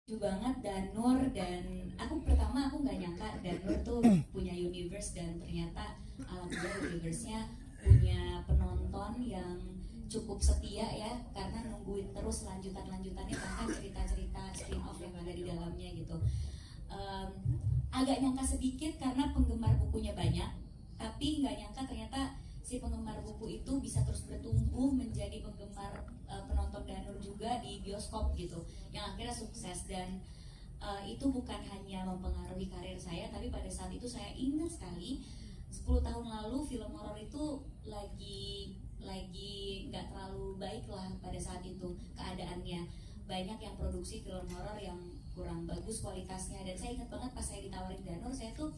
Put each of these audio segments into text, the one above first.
Lucu banget Danur, dan aku nggak nyangka Danur tuh punya universe, dan ternyata alhamdulillah universe-nya punya penonton yang cukup setia ya, karena nungguin terus lanjutannya, bahkan cerita-cerita spin-off yang ada di dalamnya gitu. um, Agak nyangka sedikit karena penggemar bukunya banyak, tapi nggak nyangka ternyata si penggemar buku itu bisa terus bertumbuh menjadi penggemar penonton Danur juga di bioskop gitu, yang akhirnya sukses. Dan itu bukan hanya mempengaruhi karir saya, tapi pada saat itu saya ingat sekali 10 tahun lalu film horor itu lagi nggak terlalu baik lah pada saat itu keadaannya. Banyak yang produksi film horor yang kurang bagus kualitasnya, dan saya ingat banget pas saya ditawarin Danur, saya tuh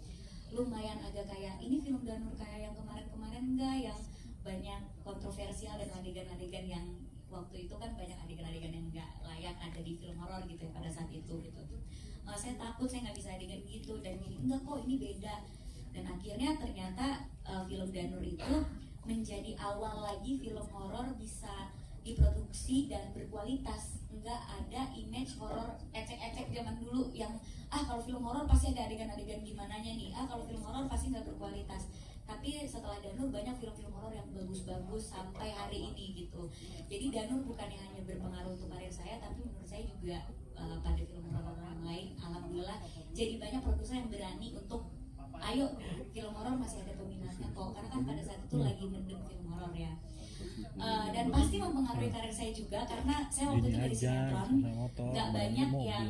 lumayan agak kayak, ini film Danur kayak yang kemarin-kemarin enggak, yang banyak kontroversial dan adegan-adegan yang waktu itu kan banyak adegan-adegan yang enggak layak ada di film horor gitu ya pada saat itu gitu. Saya takut saya nggak bisa adegan gitu, dan ini enggak kok, ini beda. Dan akhirnya ternyata film Danur itu menjadi awal lagi film horor bisa diproduksi dan berkualitas. Nggak ada image horor ecek-ecek zaman dulu yang kalau film horor pasti ada adegan-adegan gimananya nih, kalau film horor pasti nggak berkualitas. Tapi setelah Danur banyak film-film horor yang bagus-bagus sampai hari ini gitu. Jadi Danur bukannya hanya berpengaruh untuk karir saya, tapi menurut saya juga pada film horor yang lain, alhamdulillah jadi banyak produser yang berani untuk ayo film horor masih ada peminatnya kok, karena kan pada saat itu lagi mendem film horor ya. Dan pasti mempengaruhi karir saya juga, karena saya waktu itu dari sinetron nggak banyak yang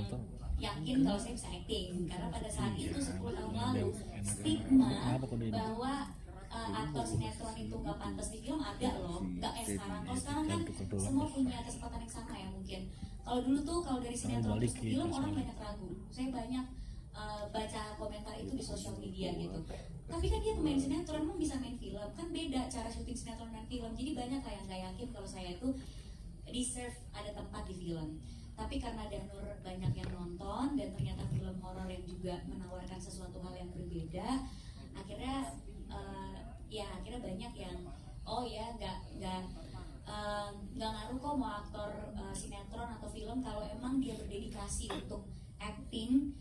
yakin kalau saya bisa acting, karena pada saat itu 10 tahun lalu stigma bahwa aktor sinetron itu nggak pantas di film ada loh, nggak kayak sekarang. Kalau sekarang kan semua punya kesempatan yang sama ya mungkin. Kalau dulu tuh kalau dari sinetron terus ke film orang banyak ragu. Saya banyak baca komentar itu di sosial media gitu. Tapi kan dia pemain sinetron, emang bisa main film? Kan beda cara syuting sinetron dan film. Jadi banyak yang nggak yakin kalau saya itu deserve ada tempat di film. Tapi karena Danur banyak yang nonton, dan ternyata film horor yang juga menawarkan sesuatu hal yang berbeda, akhirnya akhirnya banyak yang oh ya nggak ngaruh kok mau aktor sinetron atau film, kalau emang dia berdedikasi untuk acting,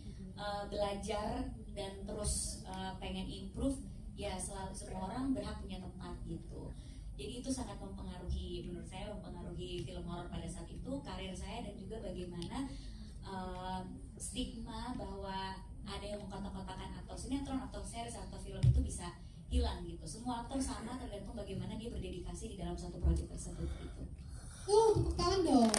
belajar dan terus pengen improve, ya selalu semua orang berhak punya tempat gitu. Jadi itu sangat mempengaruhi, menurut saya mempengaruhi film horor pada saat itu, karir saya, dan juga bagaimana stigma bahwa ada yang mengkotak-kotakan aktor sinetron atau series atau film itu bisa hilang gitu. Semua aktor sama, tergantung bagaimana dia berdedikasi di dalam satu proyek tersebut gitu. Tepuk tangan dong.